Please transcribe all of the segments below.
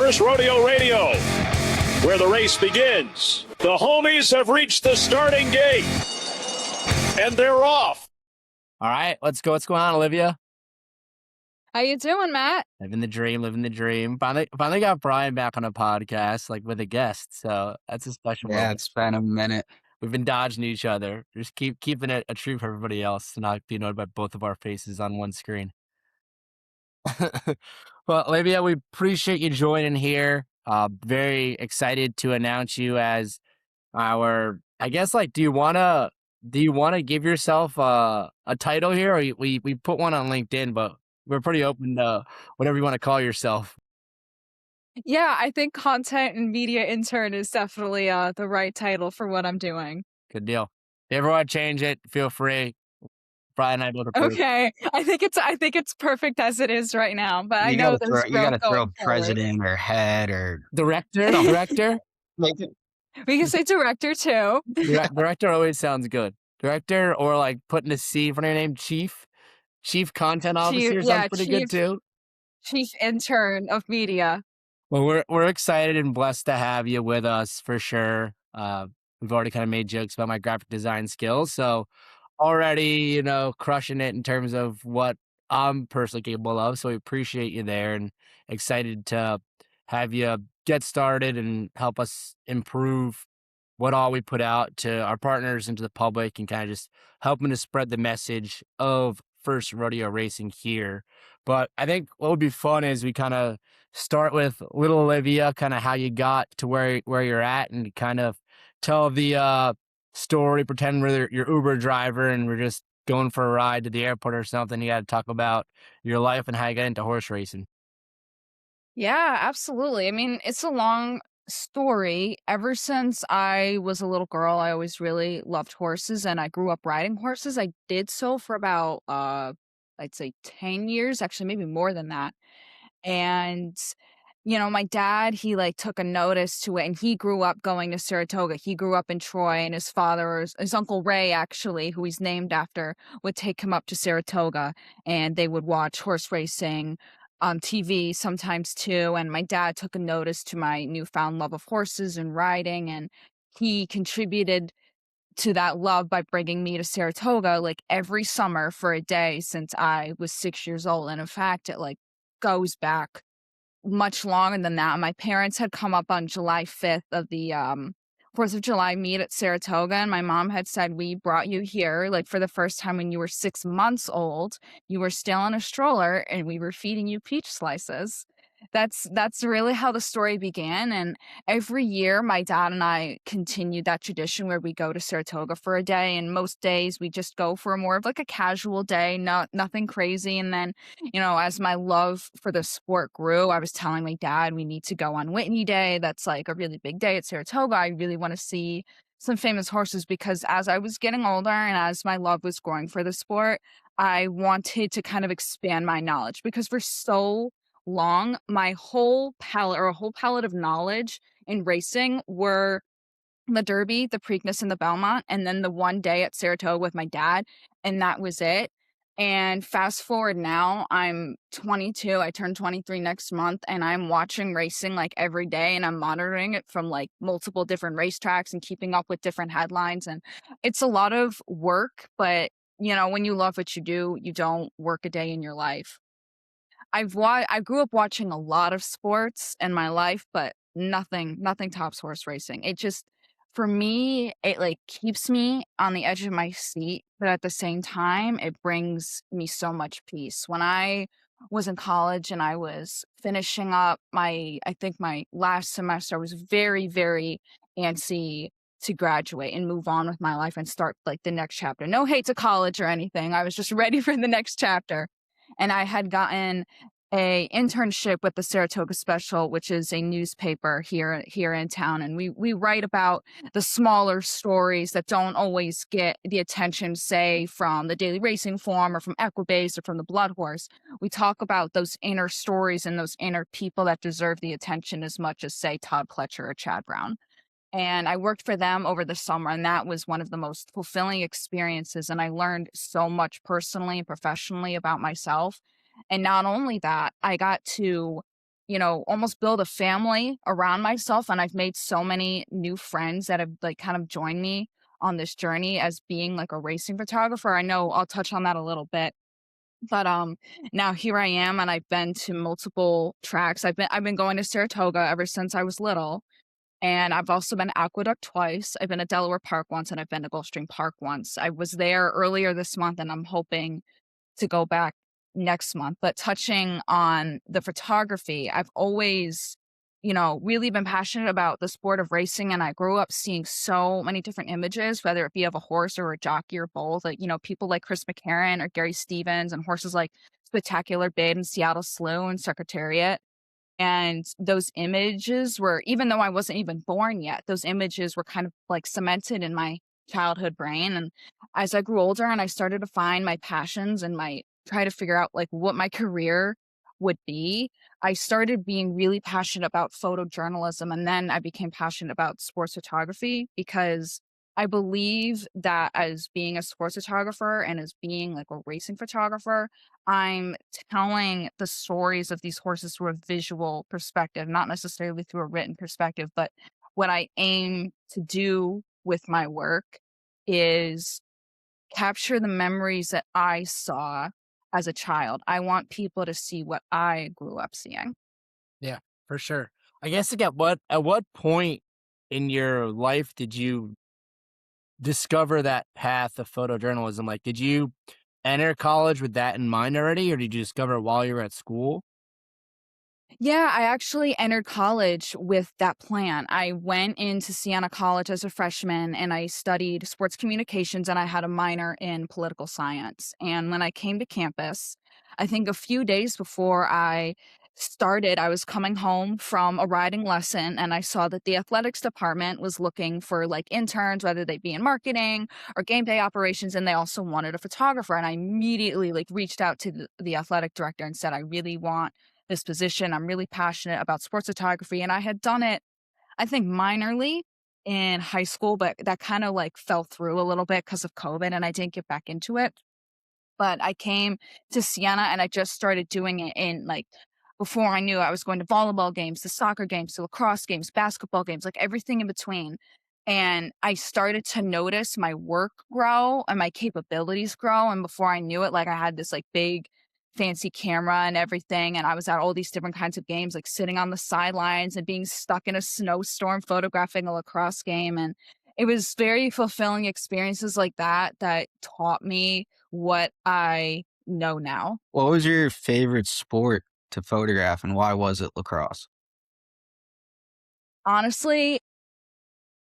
First Rodeo Radio, where the race begins. The homies have reached the starting gate, and they're off. All right, let's go. What's going on, Olivia? How you doing, Matt? Living the dream. Finally got Brian back on a podcast, like with a guest. So that's a special moment. It's been a minute. We've been dodging each other. Just keeping it a treat for everybody else to not be annoyed by both of our faces on one screen. Well, Olivia, we appreciate you joining here. Very excited to announce you as our, I guess, like, do you want to give yourself a title here? Or we put one on LinkedIn, but we're pretty open to whatever you want to call yourself. Yeah, I think content and media intern is definitely the right title for what I'm doing. Good deal. If you ever want to change it, feel free. Brian and I both approve. Okay, I think it's perfect as it is right now. But I know there's you gotta throw going forward. president or head or Director. make it. We can say director too. Director always sounds good. Director, or like putting a C in front of your name, Chief Content Officer sounds pretty good too. Chief intern of media. Well, we're excited and blessed to have you with us for sure. We've already kind of made jokes about my graphic design skills, so already, crushing it in terms of what I'm personally capable of. So we appreciate you there and excited to have you get started and help us improve what all we put out to our partners and to the public, and kind of just helping to spread the message of First Rodeo Racing here. But I think what would be fun is we kind of start with little Olivia, kind of how you got to where you're at, and kind of tell the story, pretend we're your Uber driver and we're just going for a ride to the airport or something. You got to talk about your life and how you got into horse racing. Yeah, absolutely. I mean, it's a long story. Ever since I was a little girl, I always really loved horses, and I grew up riding horses. I did so for about I'd say 10 years, actually maybe more than that. And my dad, he like took a notice to it, and he grew up going to Saratoga. He grew up in Troy, and his father, his Uncle Ray, actually, who he's named after, would take him up to Saratoga, and they would watch horse racing on TV sometimes too. And my dad took a notice to my newfound love of horses and riding, and he contributed to that love by bringing me to Saratoga like every summer for a day since I was 6 years old. And in fact, it like goes back much longer than that. My parents had come up on July 5th of the 4th of July meet at Saratoga, and my mom had said, we brought you here like for the first time when you were 6 months old. You were still in a stroller, and we were feeding you peach slices. That's really how the story began. And every year my dad and I continued that tradition where we go to Saratoga for a day, and most days we just go for more of like a casual day, nothing crazy. And then, as my love for the sport grew, I was telling my dad we need to go on Whitney Day. That's like a really big day at Saratoga. I really want to see some famous horses, because as I was getting older and as my love was growing for the sport, I wanted to kind of expand my knowledge, because for so long, my whole palette of knowledge in racing were the Derby, the Preakness, and the Belmont, and then the one day at Saratoga with my dad, and that was it. And fast forward now, I'm 22. I turn 23 next month, and I'm watching racing like every day, and I'm monitoring it from like multiple different racetracks and keeping up with different headlines. And it's a lot of work, but when you love what you do, you don't work a day in your life. I grew up watching a lot of sports in my life, but nothing tops horse racing. It just, for me, it like keeps me on the edge of my seat, but at the same time, it brings me so much peace. When I was in college and I was finishing up I think my last semester, I was very, very antsy to graduate and move on with my life and start like the next chapter. No hate to college or anything. I was just ready for the next chapter. And I had gotten a internship with the Saratoga Special, which is a newspaper here in town. And we write about the smaller stories that don't always get the attention, say, from the Daily Racing Form or from Equibase or from the Blood Horse. We talk about those inner stories and those inner people that deserve the attention as much as, say, Todd Pletcher or Chad Brown. And I worked for them over the summer, and that was one of the most fulfilling experiences. And I learned so much personally and professionally about myself. And not only that, I got to almost build a family around myself. And I've made so many new friends that have like kind of joined me on this journey as being like a racing photographer. I know I'll touch on that a little bit. But now here I am, and I've been to multiple tracks. I've been going to Saratoga ever since I was little, and I've also been to Aqueduct twice. I've been to Delaware Park once, and I've been to Gulfstream Park once. I was there earlier this month, and I'm hoping to go back next month. But touching on the photography, I've always, really been passionate about the sport of racing. And I grew up seeing so many different images, whether it be of a horse or a jockey or both. Like, people like Chris McCarron or Gary Stevens, and horses like Spectacular Bid and Seattle Slew and Secretariat. And those images were, even though I wasn't even born yet, those images were kind of like cemented in my childhood brain. And as I grew older and I started to find my passions and try to figure out like what my career would be, I started being really passionate about photojournalism. And then I became passionate about sports photography, because I believe that as being a sports photographer and as being like a racing photographer, I'm telling the stories of these horses through a visual perspective, not necessarily through a written perspective. But what I aim to do with my work is capture the memories that I saw as a child. I want people to see what I grew up seeing. Yeah, for sure. I guess like at what point in your life did you discover that path of photojournalism? Like, did you enter college with that in mind already, or did you discover it while you were at school? Yeah, I actually entered college with that plan. I went into Siena College as a freshman, and I studied sports communications, and I had a minor in political science. And when I came to campus, I think a few days before I started, I was coming home from a riding lesson, and I saw that the athletics department was looking for like interns, whether they be in marketing or game day operations, and they also wanted a photographer. And I immediately like reached out to the athletic director and said, I really want this position. I'm really passionate about sports photography. And I had done it, I think, minorly in high school, but that kind of like fell through a little bit because of COVID, and I didn't get back into it. But I came to Siena, and I just started doing it in like, before I knew, I was going to volleyball games, to soccer games, to lacrosse games, basketball games, like everything in between. And I started to notice my work grow and my capabilities grow. And before I knew it, like I had this like big fancy camera and everything. And I was at all these different kinds of games, like sitting on the sidelines and being stuck in a snowstorm photographing a lacrosse game. And it was very fulfilling experiences like that that taught me what I know now. What was your favorite sport to photograph, and why was it lacrosse? Honestly,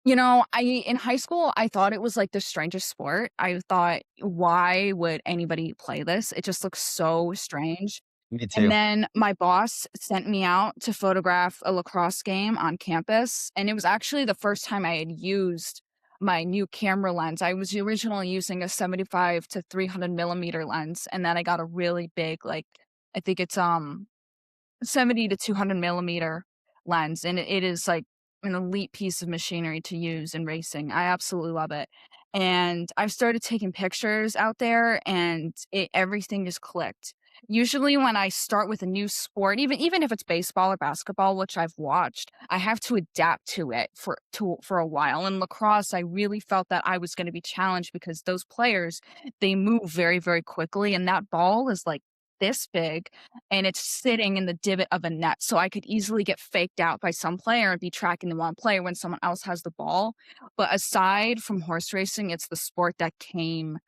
in high school, I thought it was like the strangest sport. I thought, why would anybody play this? It just looks so strange. Me And too. then my boss sent me out to photograph a lacrosse game on campus. And it was actually the first time I had used my new camera lens. I was originally using a 75 to 300 millimeter lens. And then I got a really big, like, I think it's 70 to 200 millimeter lens. And it is like an elite piece of machinery to use in racing. I absolutely love it. And I've started taking pictures out there, and everything just clicked. Usually when I start with a new sport, even if it's baseball or basketball, which I've watched, I have to adapt to it for a while. In lacrosse, I really felt that I was going to be challenged because those players, they move very, very quickly, and that ball is like this big, and it's sitting in the divot of a net. So I could easily get faked out by some player and be tracking the wrong player when someone else has the ball. But aside from horse racing, it's the sport that came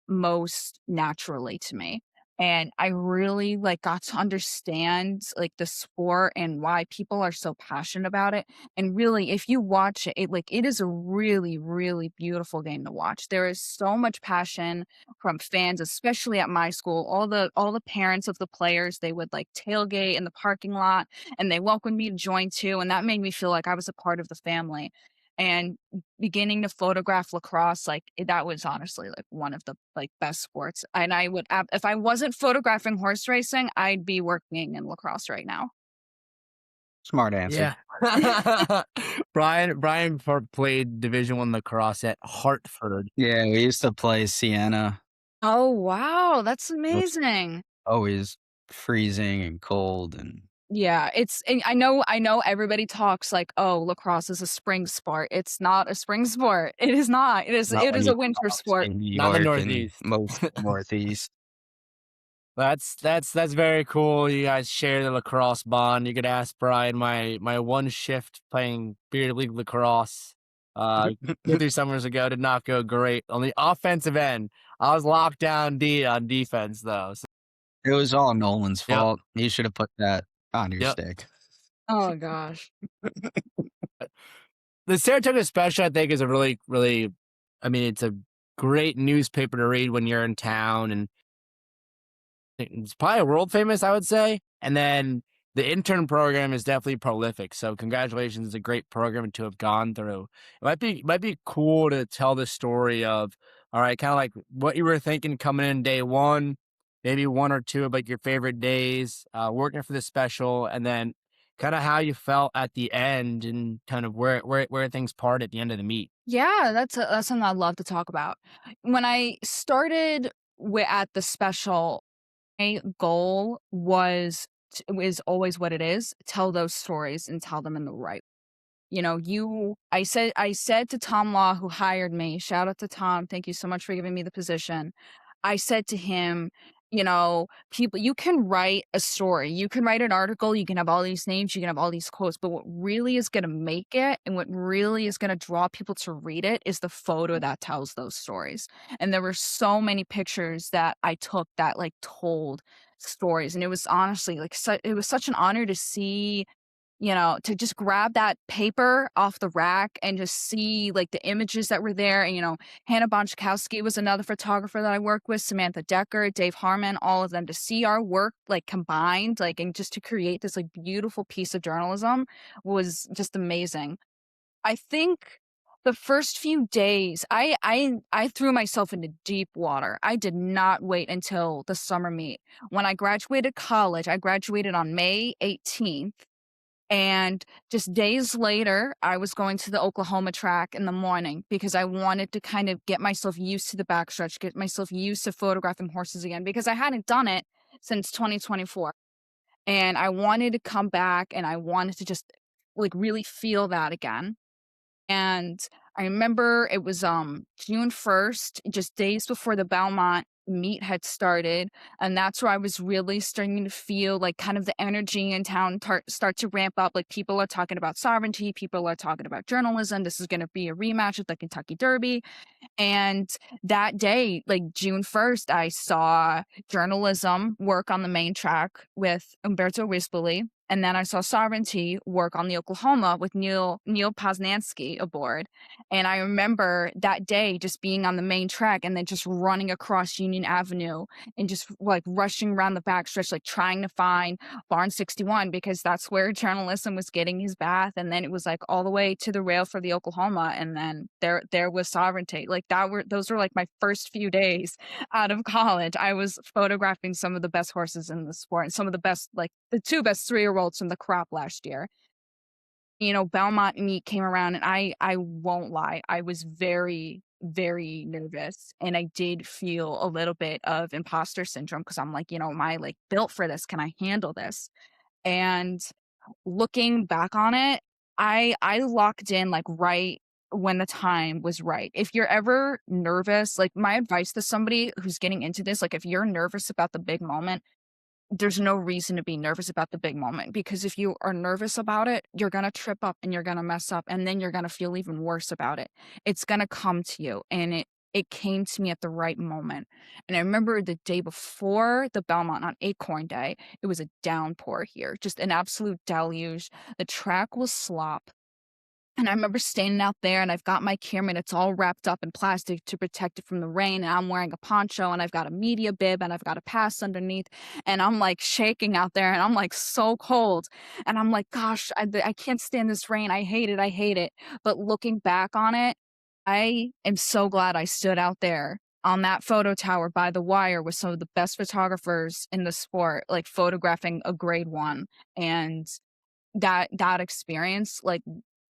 most naturally to me. And I really like got to understand like the sport and why people are so passionate about it. And really, if you watch it, it is a really, really beautiful game to watch. There is so much passion from fans, especially at my school. All the parents of the players, they would like tailgate in the parking lot, and they welcomed me to join too. And that made me feel like I was a part of the family. And beginning to photograph lacrosse, like that was honestly like one of the like best sports. And I would, if I wasn't photographing horse racing, I'd be working in lacrosse right now. Smart answer. Yeah. Played Division I lacrosse at Hartford. Yeah, we used to play Siena. Oh, wow. That's It was amazing. always freezing and cold, and Yeah, and I know everybody talks like, "Oh, lacrosse is a spring sport." It's not a spring sport. It is not. It is Not it when is you a winter sport. in New Not in the York and Northeast. most of the Northeast. That's very cool. You guys share the lacrosse bond. You could ask Brian. My one shift playing beer league lacrosse, 2 3 summers ago did not go great on the offensive end. I was locked down D on defense though. So, It was all Nolan's yep, fault. He should have put that on your yep. stick. Oh gosh. The Saratoga Special, I think, is a really, really. I mean, it's a great newspaper to read when you're in town, and it's probably world famous, I would say. And then the intern program is definitely prolific. So congratulations, it's a great program to have gone through. It might be cool to tell the story of, all right, kind of like what you were thinking coming in day one, maybe one or two of like your favorite days, working for the special, and then kind of how you felt at the end and kind of where things part at the end of the meet. Yeah, that's something I'd love to talk about. When I started at the special, my goal is always what it is: tell those stories and tell them in the right. I said to Tom Law, who hired me, shout out to Tom, thank you so much for giving me the position. I said to him, people, you can write a story, you can write an article, you can have all these names, you can have all these quotes, but what really is going to make it and what really is going to draw people to read it is the photo that tells those stories. And there were so many pictures that I took that like told stories, and it was honestly like it was such an honor to see, to just grab that paper off the rack and just see like the images that were there. And, Hannah Bonchkowski was another photographer that I worked with, Samantha Decker, Dave Harmon, all of them, to see our work like combined, like, and just to create this like beautiful piece of journalism was just amazing. I think the first few days, I threw myself into deep water. I did not wait until the summer meet. When I graduated college, I graduated on May 18th. And just days later, I was going to the Oklahoma track in the morning because I wanted to kind of get myself used to the backstretch, get myself used to photographing horses again, because I hadn't done it since 2024. And I wanted to come back and I wanted to just like really feel that again. And I remember it was June 1st, just days before the Belmont meet had started, and that's where I was really starting to feel like kind of the energy in town start to ramp up. Like, people are talking about sovereignty, people are talking about journalism. This is going to be a rematch of the Kentucky Derby. And that day, like June 1st, I saw journalism work on the main track with Umberto Rispoli. And then I saw Sovereignty work on the Oklahoma with Neil Poznansky aboard. And I remember that day just being on the main track and then just running across Union Avenue and just like rushing around the backstretch, like trying to find Barn 61, because that's where journalism was getting his bath. And then it was like all the way to the rail for the Oklahoma. And then there was Sovereignty. Like those were like my first few days out of college. I was photographing some of the best horses in the sport and some of the best, like the two best 3-year-olds from the crop last year. Belmont meet came around, and I won't lie, I was very, very nervous, and I did feel a little bit of imposter syndrome because I'm like, am I like built for this? Can I handle this? And looking back on it, I locked in like right when the time was right. If you're ever nervous, like my advice to somebody who's getting into this, like if you're nervous about the big moment, there's no reason to be nervous about the big moment, because if you are nervous about it, you're going to trip up and you're going to mess up, and then you're going to feel even worse about it. It's going to come to you, and it came to me at the right moment. And I remember the day before the Belmont on Acorn Day, it was a downpour here, just an absolute deluge. The track was slop. And I remember standing out there, and I've got my camera, and it's all wrapped up in plastic to protect it from the rain. And I'm wearing a poncho, and I've got a media bib, and I've got a pass underneath. And I'm like shaking out there, and I'm like so cold. And I'm like, gosh, I can't stand this rain. I hate it. I hate it. But looking back on it, I am so glad I stood out there on that photo tower by the wire with some of the best photographers in the sport, like photographing a grade one. And that experience, like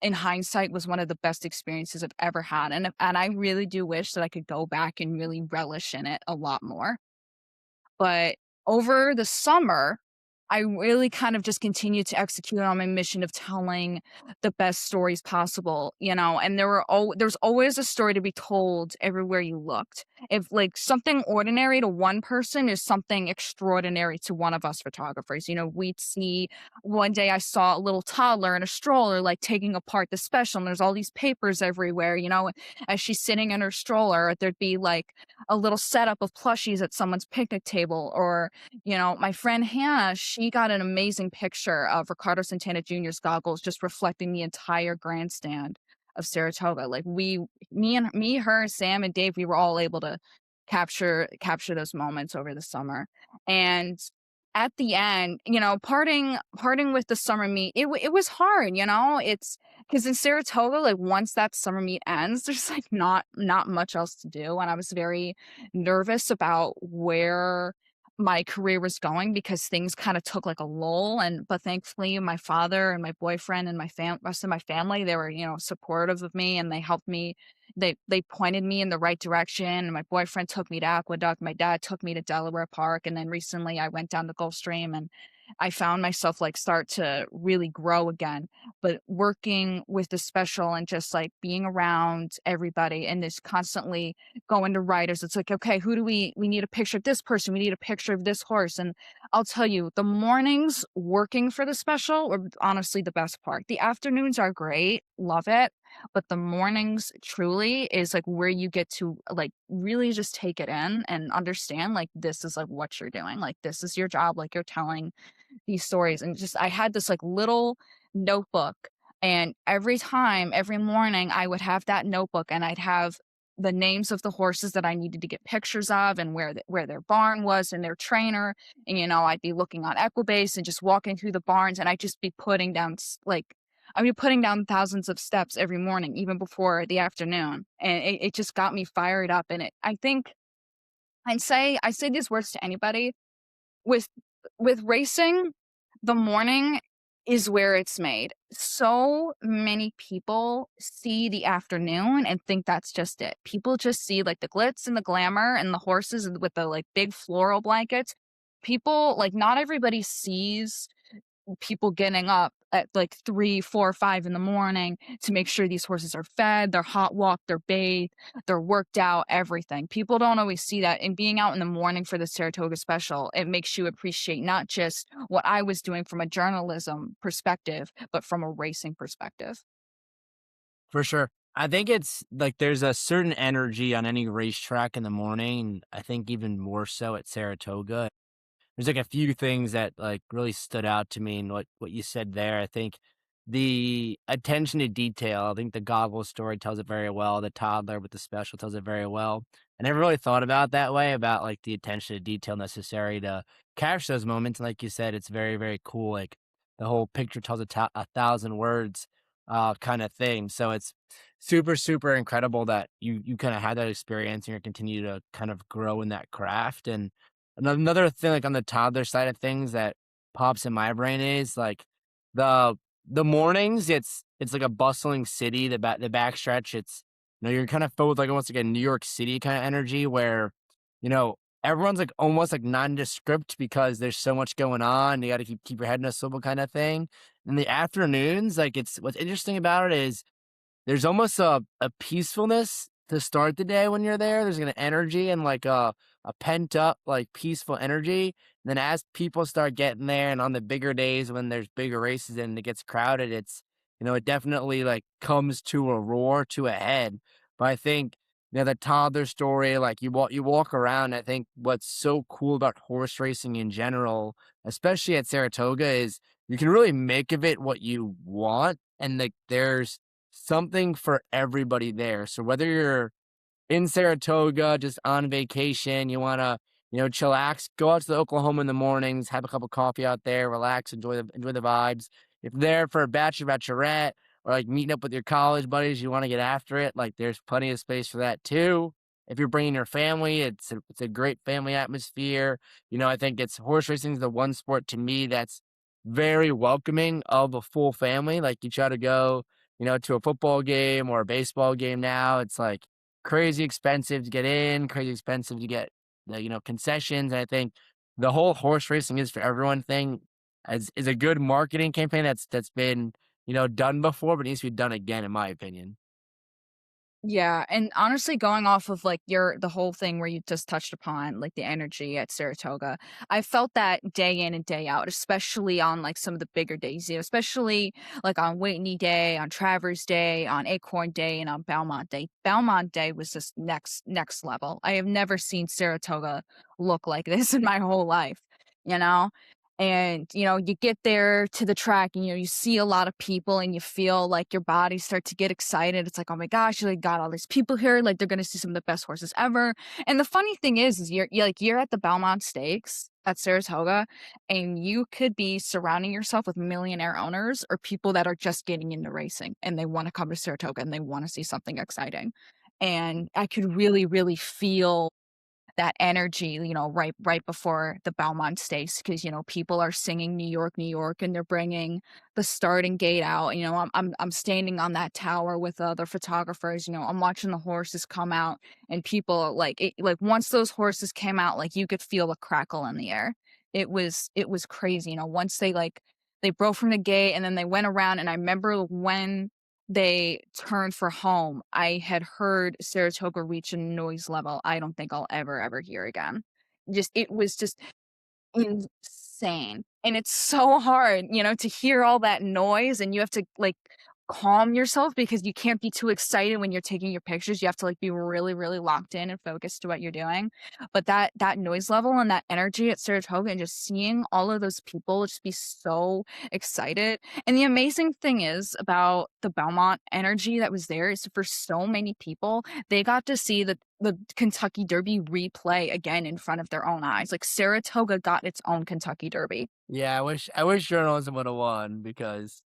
in hindsight, was one of the best experiences I've ever had. And I really do wish that I could go back and really relish in it a lot more. But over the summer, I really kind of just continued to execute on my mission of telling the best stories possible, and there's always a story to be told everywhere you looked. If like something ordinary to one person is something extraordinary to one of us photographers. We'd see one day I saw a little toddler in a stroller like taking apart the special, and there's all these papers everywhere, as she's sitting in her stroller, there'd be like a little setup of plushies at someone's picnic table. Or my friend Hannah, she got an amazing picture of Ricardo Santana Jr.'s goggles just reflecting the entire grandstand of Saratoga. Like me, her, Sam, and Dave, we were all able to capture those moments over the summer. And at the end, parting with the summer meet, it was hard. It's because in Saratoga, like once that summer meet ends, there's like not much else to do, and I was very nervous about where my career was going because things kind of took like a lull. But thankfully my father and my boyfriend and rest of my family, they were supportive of me, and they helped me. They pointed me in the right direction, and my boyfriend took me to Aqueduct, my dad took me to Delaware Park, and then recently I went down to Gulfstream, and I found myself like start to really grow again. But working with the special and just like being around everybody and this constantly going to writers, it's like, okay, who do we need a picture of this person, we need a picture of this horse. And I'll tell you, the mornings working for the special were honestly the best part. The afternoons are great, love it, but the mornings truly is like where you get to like really just take it in and understand like this is like what you're doing, like this is your job, like you're telling these stories. And just I had this like little notebook, and every morning I would have that notebook, and I'd have the names of the horses that I needed to get pictures of, and where their barn was and their trainer. And I'd be looking on Equibase and just walking through the barns, and I'd just be putting down thousands of steps every morning, even before the afternoon. And it just got me fired up. And I think I say these words to anybody with racing, the morning is where it's made. So many people see the afternoon and think that's just it. People just see like the glitz and the glamour and the horses with the like big floral blankets. People like not everybody sees people getting up at like 3, 4, 5 in the morning to make sure these horses are fed, they're hot walked, they're bathed, they're worked out, everything. People don't always see that. And being out in the morning for the Saratoga Special, it makes you appreciate not just what I was doing from a journalism perspective, but from a racing perspective. For sure. I think it's like there's a certain energy on any racetrack in the morning. I think even more so at Saratoga. There's like a few things that like really stood out to me and what you said there. I think the attention to detail, I think the goggles story tells it very well. The toddler with the special tells it very well. I never really thought about it that way, about like the attention to detail necessary to capture those moments. And like you said, it's very, very cool. Like the whole picture tells a thousand words kind of thing. So it's super, super incredible that you kind of had that experience and you continue to kind of grow in that craft. And another thing, like on the toddler side of things that pops in my brain is like the mornings. It's like a bustling city. The backstretch. It's you're kind of filled with like almost like a New York City kind of energy where everyone's like almost like nondescript because there's so much going on. You got to keep your head in a swivel kind of thing. In the afternoons, like what's interesting about it is there's almost a peacefulness to start the day when you're there. There's an energy and like a pent up, like peaceful energy. And then as people start getting there and on the bigger days when there's bigger races and it gets crowded, it definitely like comes to a roar, to a head. But I think, the toddler story, like you walk around, I think what's so cool about horse racing in general, especially at Saratoga, is you can really make of it what you want. And like there's something for everybody there. So whether you're in Saratoga, just on vacation, you want to, chillax, go out to the Oklahoma in the mornings, have a cup of coffee out there, relax, enjoy the vibes. If you're there for a bachelorette, or like meeting up with your college buddies, you want to get after it, like there's plenty of space for that too. If you're bringing your family, it's a great family atmosphere. I think horse racing is the one sport to me that's very welcoming of a full family. Like you try to go, to a football game or a baseball game now, it's like crazy expensive to get in, crazy expensive to get the, concessions. And I think the whole horse racing is for everyone thing is a good marketing campaign that's been, done before, but needs to be done again, in my opinion. Yeah, and honestly, going off of like the whole thing where you just touched upon like the energy at Saratoga, I felt that day in and day out, especially on like some of the bigger days, especially like on Whitney Day, on Travers Day, on Acorn Day, and on Belmont Day. Belmont Day was just next level. I have never seen Saratoga look like this in my whole life, you know? And, you get there to the track and, you see a lot of people and you feel like your body start to get excited. It's like, oh my gosh, you like got all these people here. Like they're going to see some of the best horses ever. And the funny thing is you're at the Belmont Stakes at Saratoga and you could be surrounding yourself with millionaire owners or people that are just getting into racing and they want to come to Saratoga and they want to see something exciting. And I could really, really feel that energy, right before the Belmont Stakes, because people are singing New York, New York, and they're bringing the starting gate out. I'm standing on that tower with other photographers. I'm watching the horses come out, and people like once those horses came out, like you could feel the crackle in the air. It was crazy. Once they broke from the gate and then they went around, and I remember when they turned for home, I had heard Saratoga reach a noise level I don't think I'll ever hear again. It was just insane. And it's so hard, to hear all that noise and you have to like calm yourself because you can't be too excited when you're taking your pictures. You have to like be really, really locked in and focused to what you're doing. But that noise level and that energy at Saratoga and just seeing all of those people just be so excited. And the amazing thing is about the Belmont energy that was there is for so many people, they got to see the Kentucky Derby replay again in front of their own eyes. Like Saratoga got its own Kentucky Derby. Yeah, I wish journalism would have won because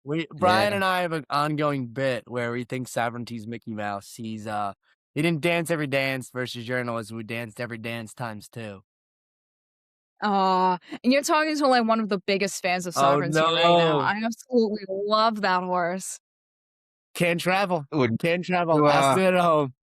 Brian Yeah. and I have an ongoing bit where we think sovereignty's Mickey Mouse. He didn't dance every dance versus journalism who danced every dance times two. And you're talking to like one of the biggest fans of Oh Sovereignty right now. no. I absolutely love that horse. Can't travel. Would Can't travel. you, Has to at home.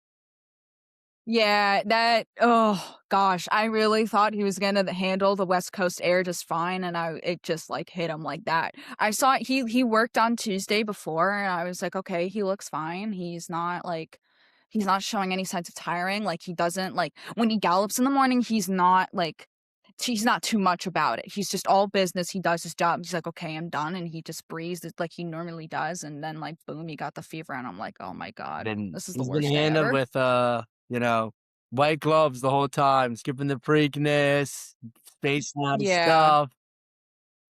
Yeah, oh gosh, I really thought he was gonna handle the West Coast air just fine, and it just like hit him like that. I saw he worked on Tuesday before, and I was like, okay, he looks fine. He's not showing any signs of tiring. Like he doesn't like when he gallops in the morning, he's not too much about it. He's just all business. He does his job. He's like, okay, I'm done, and he just breathes like he normally does, and then like boom, he got the fever, and I'm like, oh my god, this is the He's been worst day handled ever. with white gloves the whole time, skipping the Preakness, spacing out his Yeah. stuff.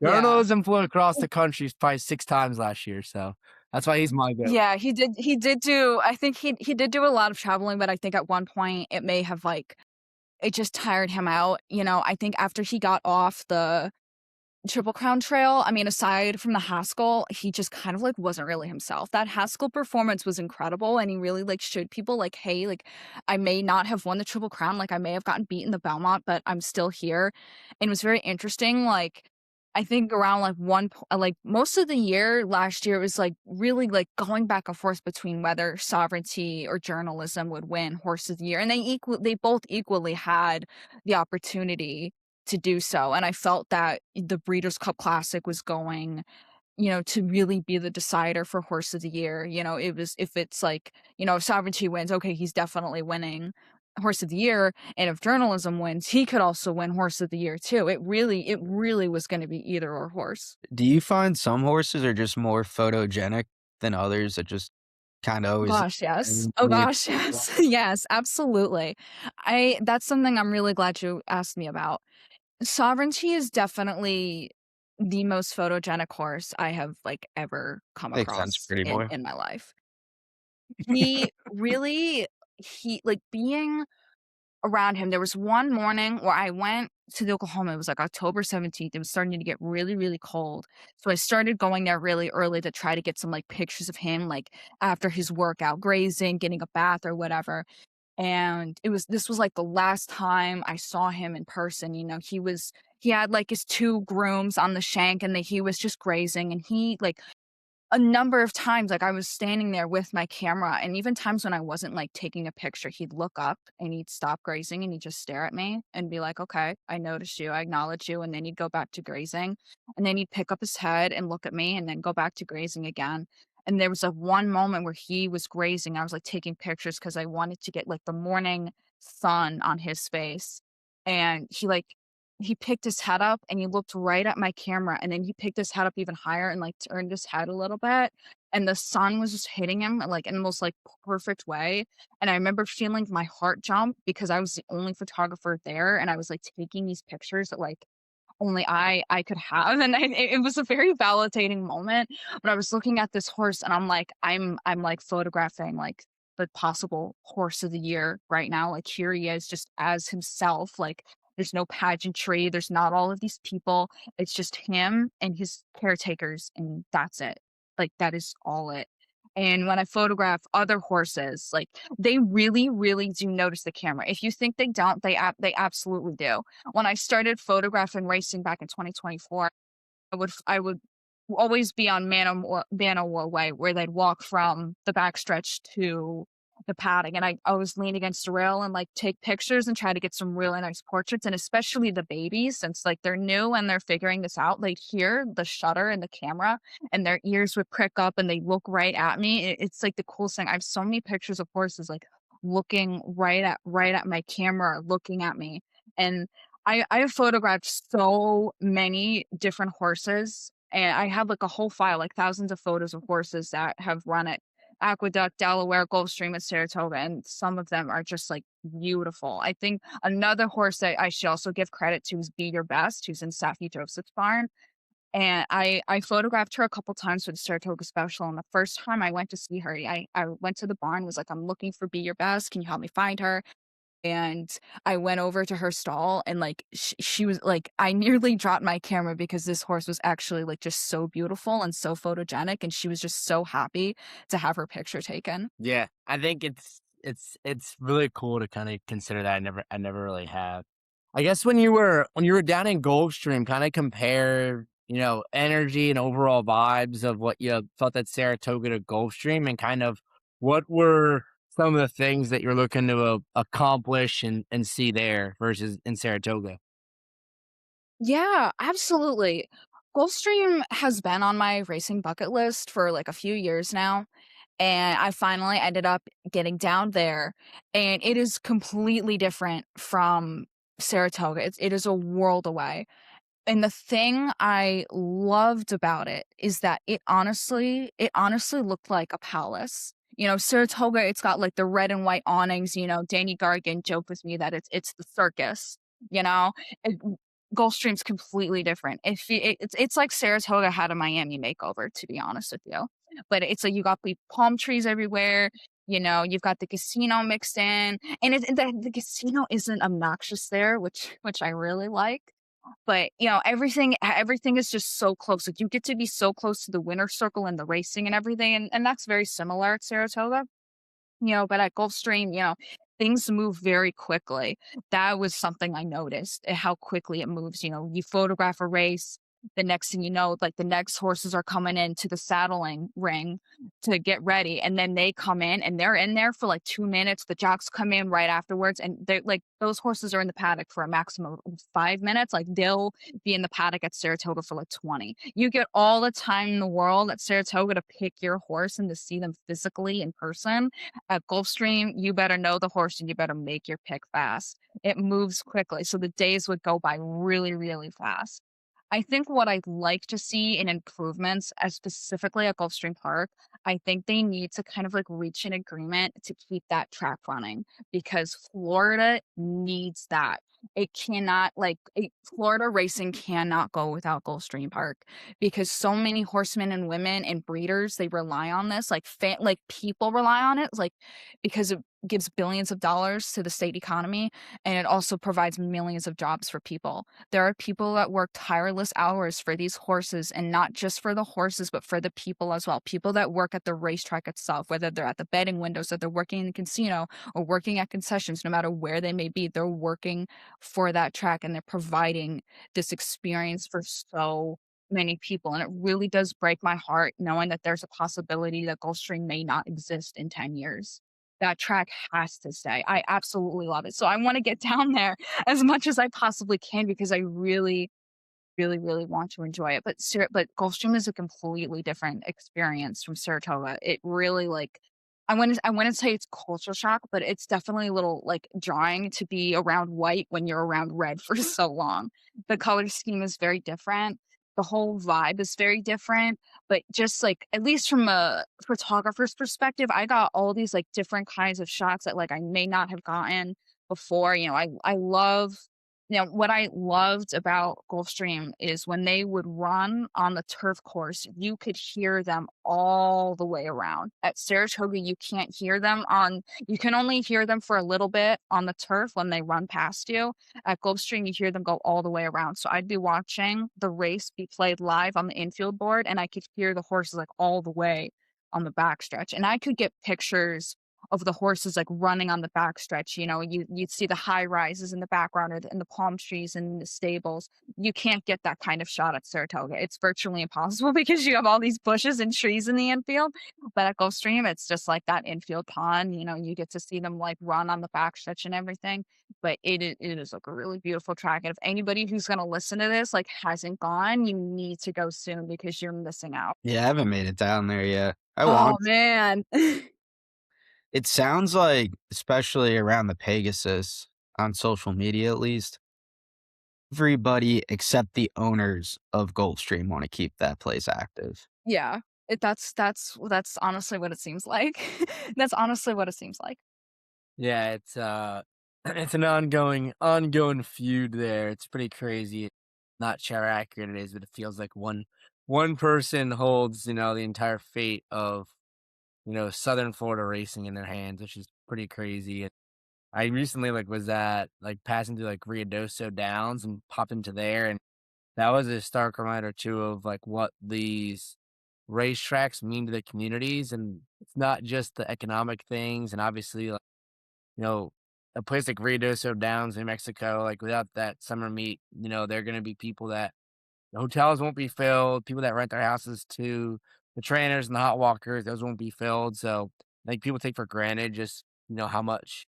Yeah. Journalism flew across the country probably 6 times last year, so that's why he's my goat. Yeah, he did do I think he did do a lot of traveling, but I think at one point it may have it just tired him out. I think after he got off the Triple Crown Trail, I mean, aside from the Haskell, he just kind of wasn't really himself. That Haskell performance was incredible, and he really showed people hey, I may not have won the Triple Crown, I may have gotten beaten the Belmont, but I'm still here. And it was very interesting. I think around most of the year last year, it was really going back and forth between whether Sovereignty or Journalism would win Horse of the Year, and they both equally had the opportunity to do so. And I felt that the Breeders' Cup Classic was going, to really be the decider for Horse of the Year. It was, if it's if Sovereignty wins, okay, he's definitely winning Horse of the Year. And if Journalism wins, he could also win Horse of the Year too. It really was going to be either or horse. do you find some horses are just more photogenic than others that just kind of always Gosh, yes. Oh leave? gosh, yes. Yes, absolutely. That's something I'm really glad you asked me about. Sovereignty is definitely the most photogenic horse I have ever come Makes sense, across pretty boy. in my life. He really being around him. There was one morning where I went to the Oklahoma. It was October 17th. It was starting to get really, really cold. So I started going there really early to try to get some pictures of him after his workout, grazing, getting a bath or whatever. And this was the last time I saw him in person. He had his 2 grooms on the shank, and he was just grazing, and he a number of times, like, I was standing there with my camera, and even times when I wasn't, like, taking a picture, he'd look up and he'd stop grazing and he'd just stare at me and be like, "Okay, I noticed you, I acknowledge you," and then he'd go back to grazing, and then he'd pick up his head and look at me and then go back to grazing again. And there was, a one moment where he was grazing, I was, like, taking pictures because I wanted to get, like, the morning sun on his face, and he picked his head up and he looked right at my camera, and then he picked his head up even higher and, like, turned his head a little bit, and the sun was just hitting him, like, in the most, like, perfect way, and I remember feeling my heart jump because I was the only photographer there, and I was, like, taking these pictures that, like, only I could have, and it was a very validating moment, but I was looking at this horse and I'm, like, photographing, like, the possible horse of the year right now, like, here he is just as himself, like, there's no pageantry, there's not all of these people, it's just him and his caretakers, and that's it. Like, that is all it. And when I photograph other horses, like, they really, really do notice the camera. If you think they don't, they absolutely do. When I started photographing racing back in 2024, I would always be on Man-O-War Way, where they'd walk from the backstretch to the paddock, and I always lean against the rail and, like, take pictures and try to get some really nice portraits, and especially the babies, since, like, they're new and they're figuring this out, they'd hear the shutter in the camera, and their ears would prick up, and they look right at me. It's, like, the coolest thing. I have so many pictures of horses, like, looking right at my camera, looking at me, and I have photographed so many different horses, and I have, like, a whole file, like, thousands of photos of horses that have run at Aqueduct, Delaware, Gulfstream, and Saratoga, and some of them are just, like, beautiful. I think another horse that I should also give credit to is Be Your Best, who's in Saffy Joseph's barn, and I photographed her a couple times for the Saratoga Special, and the first time I went to see her, I went to the barn, was like, "I'm looking for Be Your Best, can you help me find her?" And I went over to her stall and, like, she was like, I nearly dropped my camera because this horse was actually, like, just so beautiful and so photogenic, and she was just so happy to have her picture taken. Yeah, I think it's really cool to kind of consider that. I never really have. I guess when you were down in Gulfstream, kind of compare, energy and overall vibes of what you felt at Saratoga to Gulfstream, and kind of what were some of the things that you're looking to accomplish and see there versus in Saratoga. Yeah, absolutely. Gulfstream has been on my racing bucket list for, like, a few years now, and I finally ended up getting down there, and it is completely different from Saratoga. It is a world away. And the thing I loved about it is that it honestly looked like a palace. Saratoga, it's got, like, the red and white awnings, Danny Gargan joked with me that it's the circus, you know? It Gulfstream's completely different. It's like Saratoga had a Miami makeover, to be honest with you. But it's like you got the palm trees everywhere, you've got the casino mixed in, and the casino isn't obnoxious there, which I really like. But, everything is just so close. Like, you get to be so close to the winner's circle and the racing and everything, and that's very similar at Saratoga. But at Gulfstream, things move very quickly. That was something I noticed, how quickly it moves. You photograph a race, the next thing you know, like, the next horses are coming into the saddling ring to get ready, and then they come in and they're in there for like 2 minutes. The jocks come in right afterwards, and they're like, those horses are in the paddock for a maximum of 5 minutes. Like, they'll be in the paddock at Saratoga for like 20. You get all the time in the world at Saratoga to pick your horse and to see them physically in person. At Gulfstream, you better know the horse and you better make your pick fast. It moves quickly, so the days would go by really, really fast. I think what I'd like to see in improvements, as specifically at Gulfstream Park, I think they need to kind of, like, reach an agreement to keep that track running, because Florida needs that. It cannot, like, Florida racing cannot go without Gulfstream Park, because so many horsemen and women and breeders, they rely on this, like people rely on it, like, because it gives billions of dollars to the state economy, and it also provides millions of jobs for people. There are people that work tireless hours for these horses, and not just for the horses, but for the people as well. People that work at the racetrack itself, whether they're at the betting windows, or they're working in the casino, or working at concessions, no matter where they may be, they're working for that track, and they're providing this experience for so many people, and it really does break my heart knowing that there's a possibility that Gulfstream may not exist in 10 years. That track has to stay. I absolutely love it. So I wanna get down there as much as I possibly can because I really, really, really want to enjoy it. But Gulfstream is a completely different experience from Saratoga. It really, like, I wouldn't say it's culture shock, but it's definitely a little, like, jarring to be around white when you're around red for so long. The color scheme is very different. The whole vibe is very different, but just, like, at least from a photographer's perspective, I got all these, like, different kinds of shots that, like, I may not have gotten before. I love what I loved about Gulfstream is when they would run on the turf course, you could hear them all the way around. At Saratoga, you can only hear them for a little bit on the turf when they run past you. At Gulfstream, you hear them go all the way around. So I'd be watching the race be played live on the infield board, and I could hear the horses like all the way on the backstretch. And I could get pictures of the horses like running on the backstretch. You'd see the high rises in the background and the palm trees in the stables. You can't get that kind of shot at Saratoga. It's virtually impossible because you have all these bushes and trees in the infield. But at Gulfstream, it's just like that infield pond. You get to see them like run on the backstretch and everything. But it is like a really beautiful track. And if anybody who's going to listen to this like hasn't gone, you need to go soon because you're missing out. Yeah, I haven't made it down there yet. I Oh want to. man. It sounds like, especially around the Pegasus, on social media at least, everybody except the owners of Gulfstream wanna keep that place active. Yeah. That's honestly what it seems like. That's honestly what it seems like. Yeah, it's an ongoing feud there. It's pretty crazy. Not sure how accurate it is, but it feels like one person holds, the entire fate of, Southern Florida racing in their hands, which is pretty crazy. And I recently was at passing through Ruidoso Downs and popped into there, and that was a stark reminder too of what these racetracks mean to the communities. And it's not just the economic things, and obviously you know, a place like Ruidoso Downs, New Mexico, without that summer meet, there are going to be people that the hotels won't be filled, people that rent their houses to the trainers and the hot walkers, those won't be filled. So I think people take for granted just, how much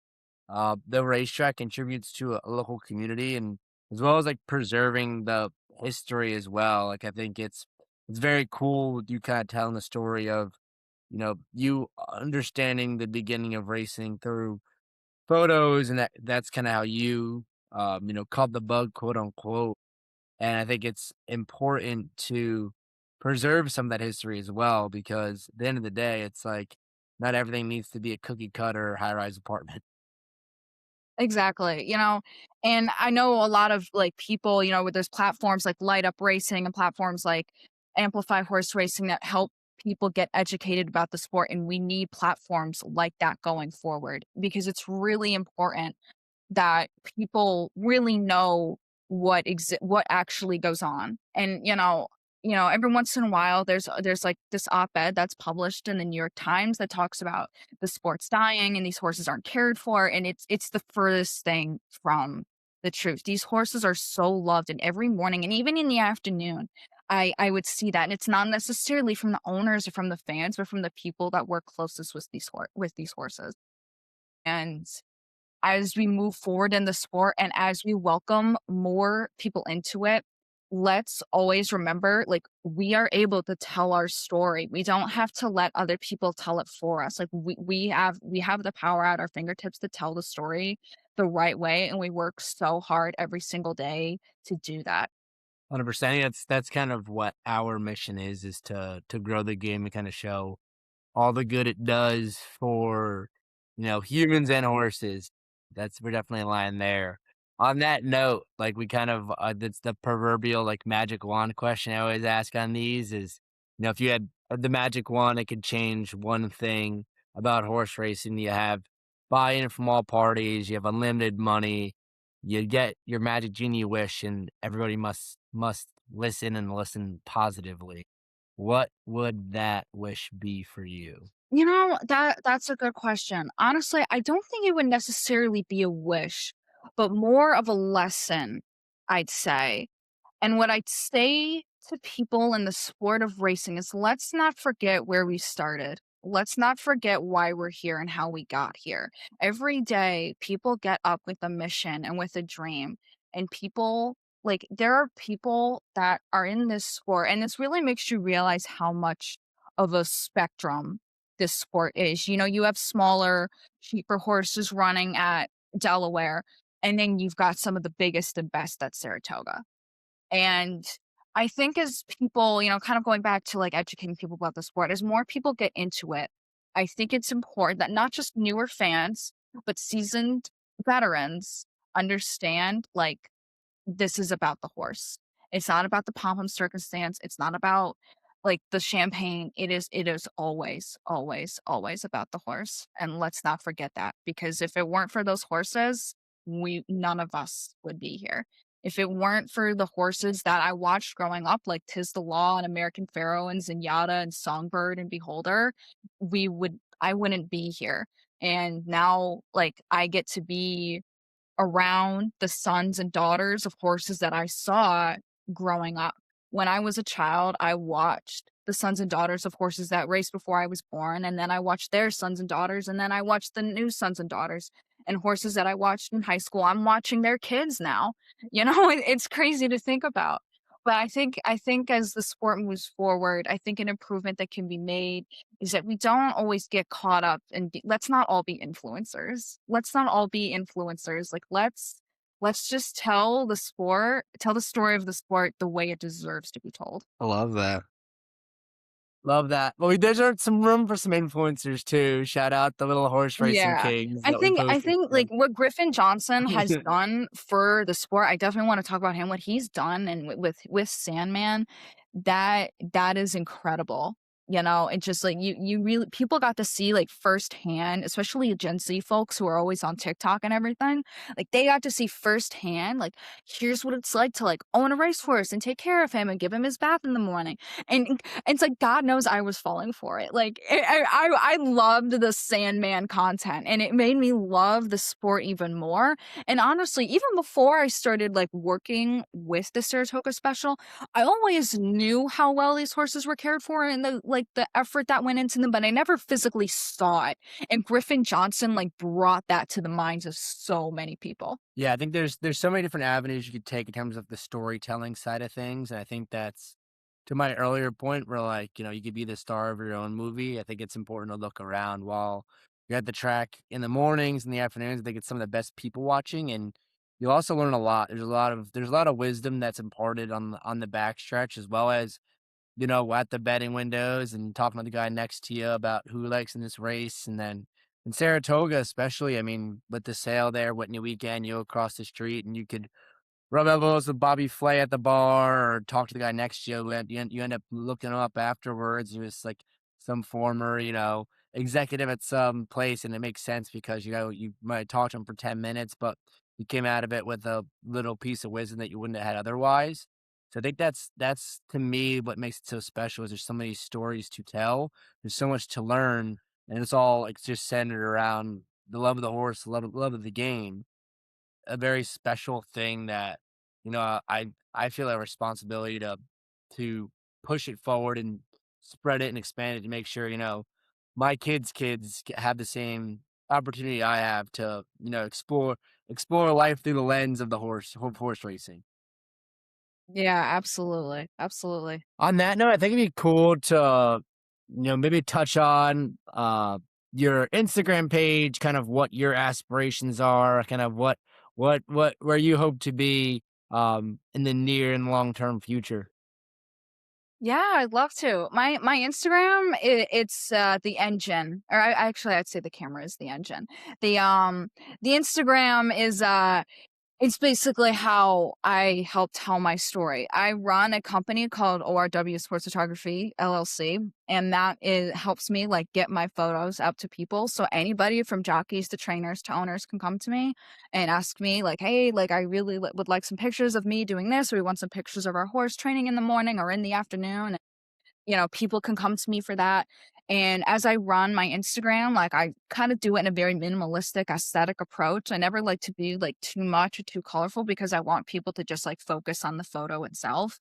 the racetrack contributes to a local community, and as well as preserving the history as well. I think it's very cool you kind of telling the story of, you understanding the beginning of racing through photos, and that's kinda how you, caught the bug, quote, unquote, and I think it's important to preserve some of that history as well because at the end of the day, it's not everything needs to be a cookie cutter high-rise apartment. Exactly. And I know a lot of people, where there's platforms like Light Up Racing and platforms like Amplify Horse Racing that help people get educated about the sport. And we need platforms like that going forward because it's really important that people really know what actually goes on. And every once in a while there's like this op-ed that's published in the New York Times that talks about the sport's dying and these horses aren't cared for, and it's the furthest thing from the truth. These horses are so loved, and every morning and even in the afternoon I would see that, and it's not necessarily from the owners or from the fans, but from the people that work closest with these horses. And as we move forward in the sport and as we welcome more people into it, let's always remember we are able to tell our story. We don't have to let other people tell it for us. We have the power at our fingertips to tell the story the right way, and we work so hard every single day to do that. 100%. That's kind of what our mission is to grow the game and kinda show all the good it does for, humans and horses. We're definitely aligned there. On that note, we kind of, that's the proverbial magic wand question I always ask on these is, if you had the magic wand, it could change one thing about horse racing. You have buy-in from all parties, you have unlimited money, you get your magic genie wish, and everybody must listen and listen positively. What would that wish be for you? That's a good question. Honestly, I don't think it would necessarily be a wish, but more of a lesson, I'd say. And what I'd say to people in the sport of racing is let's not forget where we started. Let's not forget why we're here and how we got here. Every day, people get up with a mission and with a dream. And people, like, there are people that are in this sport, and this really makes you realize how much of a spectrum this sport is. You have smaller, cheaper horses running at Delaware, and then you've got some of the biggest and best at Saratoga. And I think as people, kind of going back to like educating people about the sport, as more people get into it, I think it's important that not just newer fans, but seasoned veterans understand like this is about the horse. It's not about the pomp and circumstance. It's not about like the champagne. It is always, always, always about the horse. And let's not forget that, because if it weren't for those horses, none of us would be here. If it weren't for the horses that I watched growing up, like Tis the Law and American Pharoah and Zenyatta and Songbird and Beholder, I wouldn't be here. And now like I get to be around the sons and daughters of horses that I saw growing up. When I was a child, I watched the sons and daughters of horses that raced before I was born, and then I watched their sons and daughters, and then I watched the new sons and daughters. And horses that I watched in high school, I'm watching their kids now. It's crazy to think about. But I think as the sport moves forward, I think an improvement that can be made is that we don't always get caught up and let's not all be influencers. Let's not all be influencers. Like let's just tell the story of the sport the way it deserves to be told. I love that. Love that. Well, we deserve some room for some influencers too. Shout out the little horse racing Yeah. kings I that we think I posted. think like what Griffin Johnson has done for the sport, I definitely want to talk about him. What he's done and with Sandman, that is incredible. It's just like you really people got to see like firsthand, especially Gen Z folks who are always on TikTok and everything. Like they got to see firsthand, like here's what it's like to like own a racehorse and take care of him and give him his bath in the morning. And it's like God knows I was falling for it. Like I loved the Sandman content, and it made me love the sport even more. And honestly, even before I started like working with the Saratoga Special, I always knew how well these horses were cared for and the effort that went into them, but I never physically saw it. And Griffin Johnson like brought that to the minds of so many people. Yeah, I think there's so many different avenues you could take in terms of the storytelling side of things. And I think that's to my earlier point where like, you could be the star of your own movie. I think it's important to look around while you're at the track in the mornings and the afternoons. I think it's some of the best people watching, and you'll also learn a lot. There's a lot of wisdom that's imparted on the backstretch, as well as at the betting windows and talking to the guy next to you about who likes in this race. And then in Saratoga, especially, I mean, with the sale there, Whitney weekend, you go across the street and you could rub elbows with Bobby Flay at the bar or talk to the guy next to you. And you end up looking him up afterwards. He was like some former, executive at some place. And it makes sense because, you might talk to him for 10 minutes, but you came out of it with a little piece of wisdom that you wouldn't have had otherwise. So I think that's to me what makes it so special is there's so many stories to tell. There's so much to learn, and it's just centered around the love of the horse, love of the game. A very special thing that I feel a responsibility to push it forward and spread it and expand it to make sure my kids have the same opportunity I have to explore life through the lens of the horse racing. Yeah, absolutely. Absolutely. On that note, I think it'd be cool to, maybe touch on your Instagram page, kind of what your aspirations are, kind of what where you hope to be in the near and long term future. Yeah, I'd love to. My Instagram, it's the engine, or I'd say the camera is the engine. The Instagram is it's basically how I help tell my story. I run a company called ORW Sports Photography LLC, and helps me like get my photos out to people. So anybody from jockeys to trainers to owners can come to me and ask me like, "Hey, like I really would like some pictures of me doing this, or we want some pictures of our horse training in the morning or in the afternoon." People can come to me for that. And as I run my Instagram, like I kind of do it in a very minimalistic aesthetic approach. I never like to be like too much or too colorful because I want people to just like focus on the photo itself.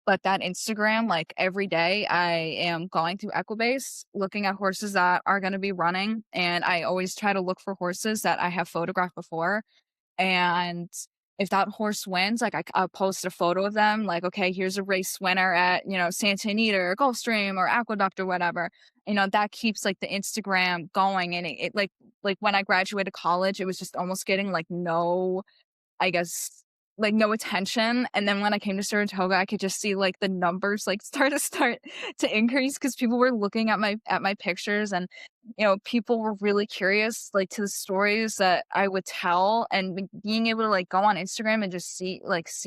But that Instagram, like every day, I am going through Equibase, looking at horses that are going to be running. And I always try to look for horses that I have photographed before. And if that horse wins, like I'll post a photo of them, like, okay, here's a race winner at, Santa Anita or Gulfstream or Aqueduct or whatever. That keeps like the Instagram going. And it like when I graduated college, it was just almost getting like no, I guess, like, no attention, and then when I came to Saratoga, I could just see, like, the numbers, like, start to increase because people were looking at my pictures and, people were really curious, like, to the stories that I would tell, and being able to, like, go on Instagram and just see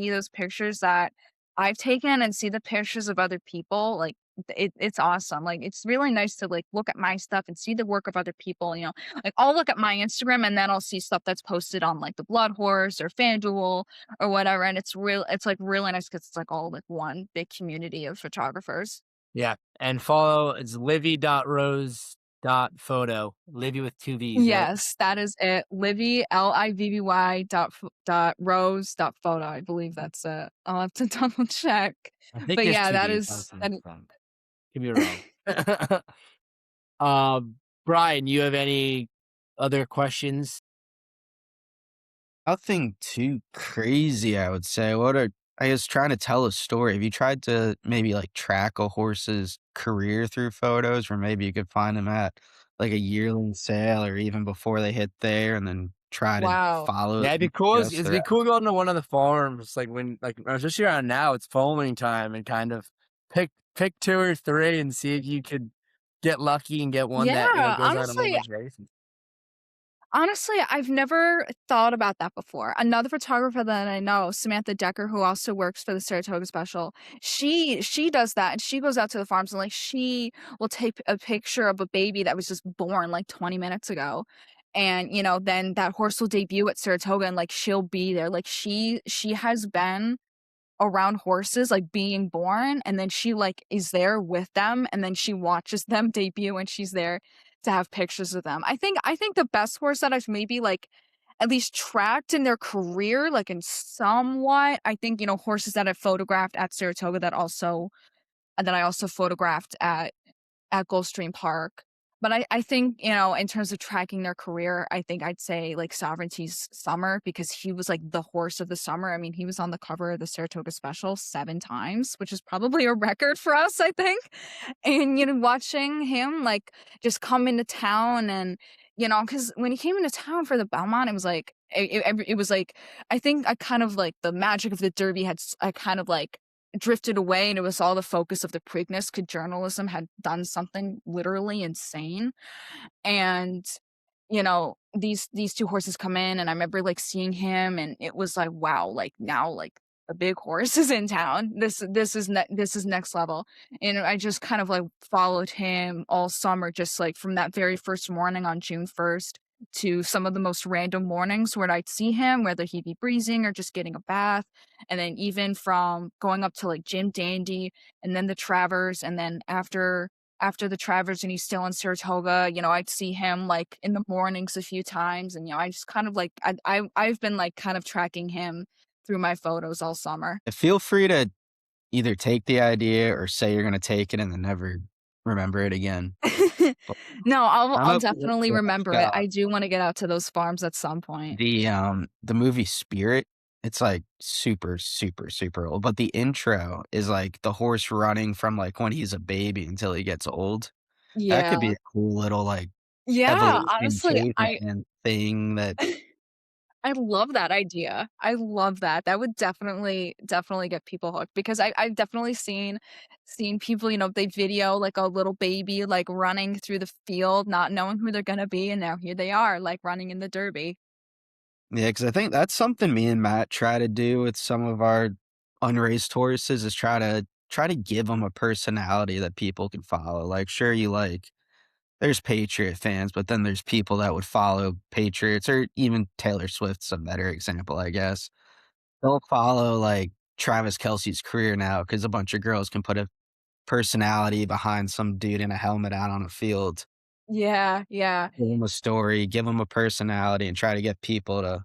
those pictures that I've taken and see the pictures of other people, like, it's awesome. Like, it's really nice to, like, look at my stuff and see the work of other people, like, I'll look at my Instagram and then I'll see stuff that's posted on, like, the Blood Horse or FanDuel or whatever, and it's, like, really nice because it's, like, all, like, one big community of photographers. Yeah, and follow it's livy.rose.photo. Livy with 2 V's, right? Yes, that is it. Livy, Livy dot rose dot photo. I believe that's it. I'll have to double check. I think But there's yeah, 2 that V's. is Okay, could be wrong. Um, Brian, you have any other questions? Nothing too crazy, I would say. I was trying to tell a story. Have you tried to maybe like track a horse's career through photos where maybe you could find them at like a yearling sale or even before they hit there and then try to wow. follow Yeah, it'd be them cool. just It'd be cool going to one of the farms, like when, like especially around now, it's foaling time, and kind of pick 2 or 3 and see if you could get lucky and get one that Yeah, goes out a bunch races. honestly, I've never thought about that before. Another photographer that I know, Samantha Decker, who also works for the Saratoga Special, she does that, and she goes out to the farms and like she will take a picture of a baby that was just born like 20 minutes ago. And then that horse will debut at Saratoga and like she'll be there. Like she has been around horses like being born, and then she like is there with them, and then she watches them debut and she's there to have pictures of them. I think the best horse that I've maybe like at least tracked in their career, like in somewhat, I think horses that I've photographed at Saratoga that I also photographed at Gulfstream Park. But I think, in terms of tracking their career, I think I'd say like Sovereignty's Summer, because he was like the horse of the summer. I mean, he was on the cover of the Saratoga Special 7 times, which is probably a record for us, I think. And, watching him like just come into town and, because when he came into town for the Belmont, it was like, it was like, I think I kind of like the magic of the Derby I kind of like drifted away, and it was all the focus of the Preakness because journalism had done something literally insane. And these 2 horses come in, and I remember like seeing him, and it was like, wow, like now like a big horse is in town. This is next level. And I just kind of like followed him all summer, just like from that very first morning on June 1st to some of the most random mornings where I'd see him, whether he'd be breezing or just getting a bath. And then even from going up to like Jim Dandy and then the Travers, and then after the Travers and he's still in Saratoga, I'd see him like in the mornings a few times. And, I just kind of like, I've been like kind of tracking him through my photos all summer. Feel free to either take the idea or say you're gonna take it and then never remember it again. But No, I'm I'll up for definitely like, remember it. I do want to get out to those farms at some point. the movie Spirit, it's, like, super, super, super old, but the intro is, like, the horse running from, like, when he's a baby until he gets old. That could Yeah. be a cool little, like, Yeah, evolution honestly, caveman thing that I love that idea. I love that. That would definitely get people hooked because I've definitely seen people, they video like a little baby like running through the field, not knowing who they're gonna be, and now here they are, like running in the Derby. yeah, because I think that's something me and Matt try to do with some of our unraced horses is try to give them a personality that people can follow. Like, sure, there's Patriot fans, but then there's people that would follow Patriots or even Taylor Swift's a better example, I guess. They'll follow, like, Travis Kelce's career now because a bunch of girls can put a personality behind some dude in a helmet out on a field. Yeah, yeah. Give him a story, give him a personality, and try to get people to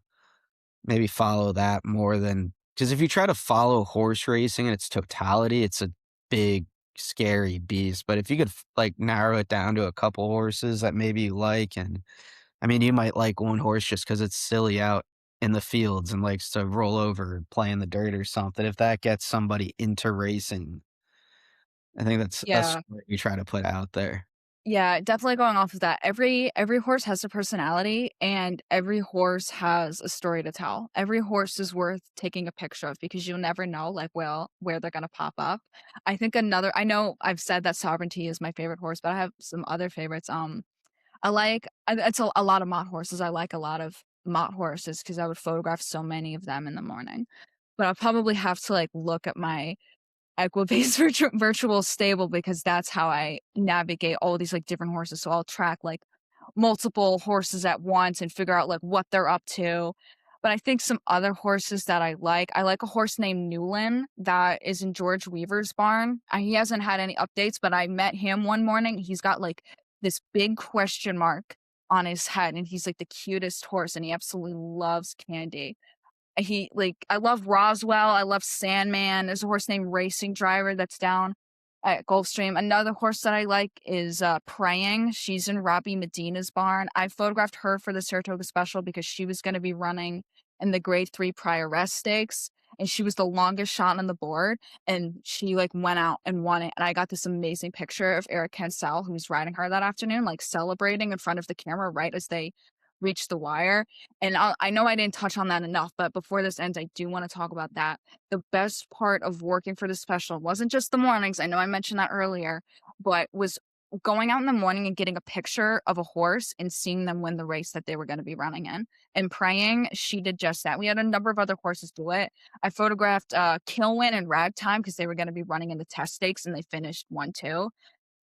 maybe follow that more than Because if you try to follow horse racing in its totality, it's a big, scary beast. But if you could like narrow it down to a couple horses that maybe you like, and I mean, you might like one horse just because it's silly out in the fields and likes to roll over and play in the dirt or something. If that gets somebody into racing, I think that's Yeah. what you try to put out there. Yeah, definitely going off of that. Every horse has a personality and every horse has a story to tell. Every horse is worth taking a picture of because you'll never know like well where they're gonna pop up. I know I've said that Sovereignty is my favorite horse, but I have some other favorites. It's a lot of mott horses. I like a lot of mott horses because I would photograph so many of them in the morning. But I'll probably have to like look at my Equibase virtual stable because that's how I navigate all these like different horses. So I'll track like multiple horses at once and figure out like what they're up to. But I think some other horses that I like a horse named Newlin that is in George Weaver's barn. He hasn't had any updates, but I met him one morning. He's got like this big question mark on his head, and he's like the cutest horse, and he absolutely loves candy. I love Roswell. I love Sandman. There's a horse named Racing Driver that's down at Gulfstream. Another horse that I like is Praying. She's in Robbie Medina's barn. I photographed her for the Saratoga Special because she was going to be running in the Grade 3 Prior Rest Stakes, and she was the longest shot on the board, and she like went out and won it. And I got this amazing picture of Eric Cancel, who's riding her that afternoon, like celebrating in front of the camera right as they reached the wire. And I know I didn't touch on that enough, but before this ends, I do want to talk about that. The best part of working for the special wasn't just the mornings. I know I mentioned that earlier, but was going out in the morning and getting a picture of a horse and seeing them win the race that they were going to be running in. And Praying, she did just that. We had a number of other horses do it. I photographed Kilwin and Ragtime because they were going to be running in the test stakes, and they finished 1-2.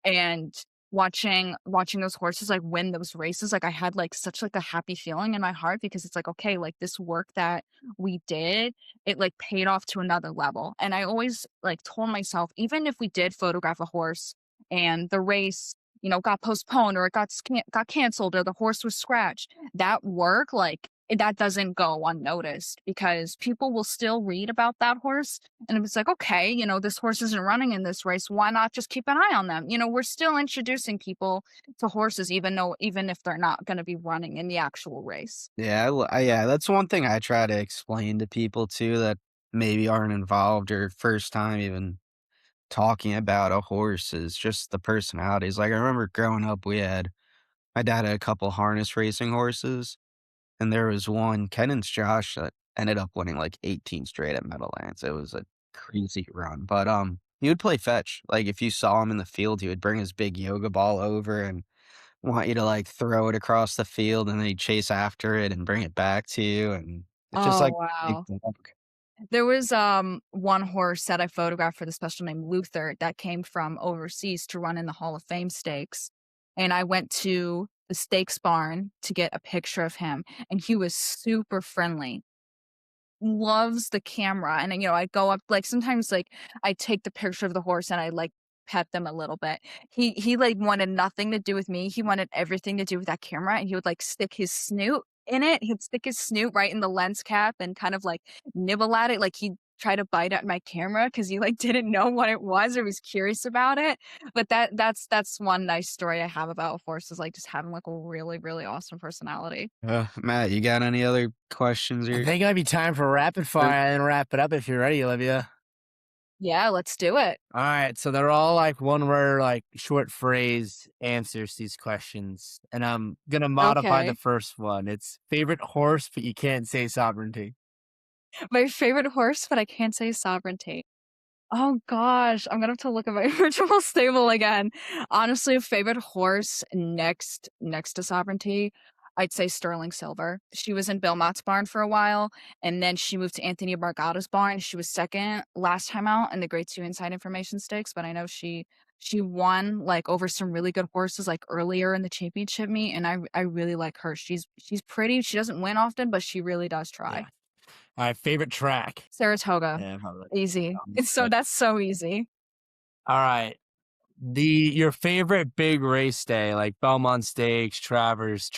And watching those horses like win those races, like I had like such like a happy feeling in my heart because it's like, okay, like this work that we did, it like paid off to another level. And I always like told myself, even if we did photograph a horse and the race, got postponed or it got canceled or the horse was scratched, that work, like that doesn't go unnoticed because people will still read about that horse. And it's like, okay, this horse isn't running in this race. Why not just keep an eye on them? We're still introducing people to horses, even if they're not going to be running in the actual race. Yeah, yeah, that's one thing I try to explain to people too that maybe aren't involved or first time even talking about a horse is just the personalities. Like I remember growing up, my dad had a couple harness racing horses, and there was one, Kennan's Josh, that ended up winning like 18 straight at Meadowlands. It was a crazy run, but he would play fetch. Like if you saw him in the field, he would bring his big yoga ball over and want you to like throw it across the field, and then he'd chase after it and bring it back to you, and it's just Oh, like big wow. dog. There was one horse that I photographed for the special named Luther that came from overseas to run in the Hall of Fame stakes. And I went to the stakes barn to get a picture of him, and he was super friendly, loves the camera. And I go up, like sometimes like I take the picture of the horse and I like pet them a little bit. He like wanted nothing to do with me. He wanted everything to do with that camera, and he would like stick his snoot in it. He'd stick his snoot right in the lens cap and kind of like nibble at it, like he'd try to bite at my camera because he like didn't know what it was or was curious about it. But that's one nice story I have about horses, like just having like a really, really awesome personality. Matt, you got any other questions I or? think it might be time for rapid fire and wrap it up if you're ready, Olivia. Yeah, let's do it. All right, so they're all like one word, like short phrase answers to these questions, and I'm gonna modify the Okay. first one. It's favorite horse, but you can't say Sovereignty. My favorite horse, but I can't say Sovereignty. Oh gosh, I'm gonna have to look at my virtual stable again. Honestly, a favorite horse next to Sovereignty, I'd say Sterling Silver. She was in Bill Mott's barn for a while, and then she moved to Anthony Bargato's barn. She was second last time out in the Grade 2 Inside Information Stakes, but I know she won like over some really good horses like earlier in the championship meet, and I really like her. She's pretty. She doesn't win often, but she really does try. Yeah. All right, favorite track. Saratoga, Yeah, probably. easy. That's so easy. All right, your favorite big race day, like Belmont Stakes, Travers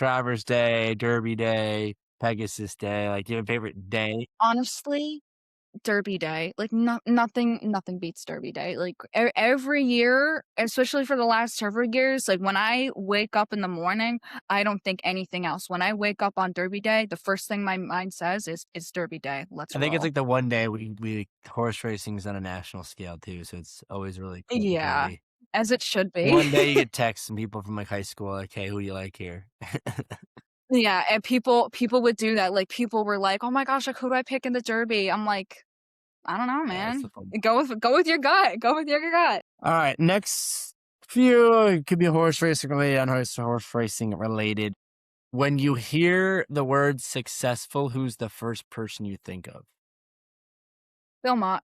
Day, Derby Day, Pegasus Day. Like, your favorite day? Honestly, Derby Day. Like nothing beats Derby Day. Like every year, especially for the last several years, like when I wake up in the morning, I don't think anything else. When I wake up on Derby Day, the first thing my mind says is it's Derby Day. Let's I think it's roll. like the one day we horse racing's on a national scale too, so it's always really cool and Yeah, pretty. as it should be. One day you get texts from people from like high school, like, "Hey, who do you like here?" Yeah, and people would do that. Like people were like, "Oh my gosh, like who do I pick in the Derby?" I'm like, I don't know, Yeah, that's man. the fun. Go with your gut. Go with your gut. All right, next few it could be horse racing related, horse racing related. When you hear the word successful, who's the first person you think of? Bill Mott.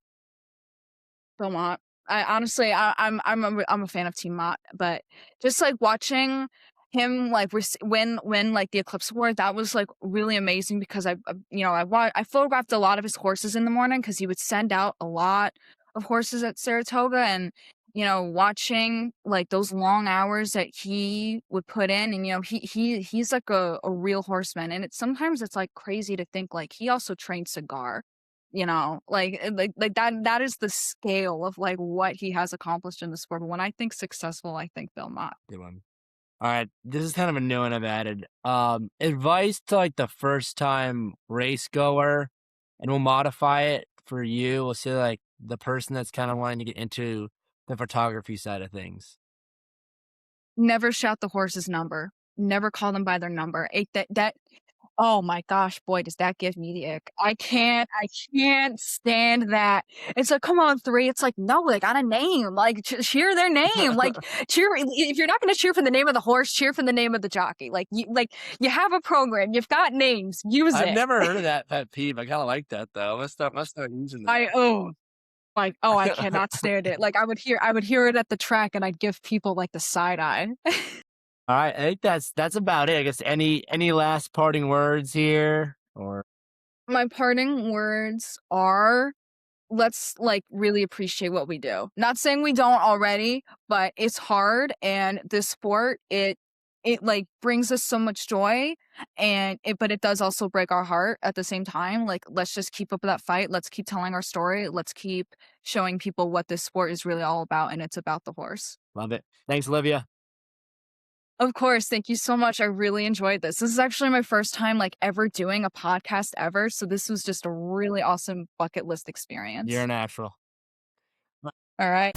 Bill Mott. I honestly, I'm a fan of Team Mott, but just like watching him like win like the Eclipse Award, that was like really amazing because I photographed a lot of his horses in the morning because he would send out a lot of horses at Saratoga, and watching like those long hours that he would put in, and he's like a real horseman, and sometimes it's like crazy to think like he also trained Cigar. Like that is the scale of like what he has accomplished in the sport. But when I think successful, I think Bill Mott. Good one. All right, this is kind of a new one I've added. Advice to like the first time race goer, and we'll modify it for you. We'll say like the person that's kind of wanting to get into the photography side of things. Never shout the horse's number. Never call them by their number. That oh my gosh, boy, does that give me the ick. I can't stand that. It's like, come on, 3. It's like, no, they got a name. Like, cheer their name. Like, cheer. If you're not going to cheer for the name of the horse, cheer for the name of the jockey. Like, you have a program. You've got names. Use it. I've never heard of that pet peeve. I kind of like that though. Must start using that. I cannot stand it. Like, I would hear it at the track, and I'd give people like the side eye. All right, I think that's about it. I guess any last parting words here, or My parting words are, let's like really appreciate what we do. Not saying we don't already, but it's hard, and this sport, it like brings us so much joy, but it does also break our heart at the same time. Like, let's just keep up that fight. Let's keep telling our story. Let's keep showing people what this sport is really all about, and it's about the horse. love it. Thanks, Olivia. Of course. Thank you so much. I really enjoyed this. This is actually my first time like ever doing a podcast ever. So this was just a really awesome bucket list experience. You're a natural. All right.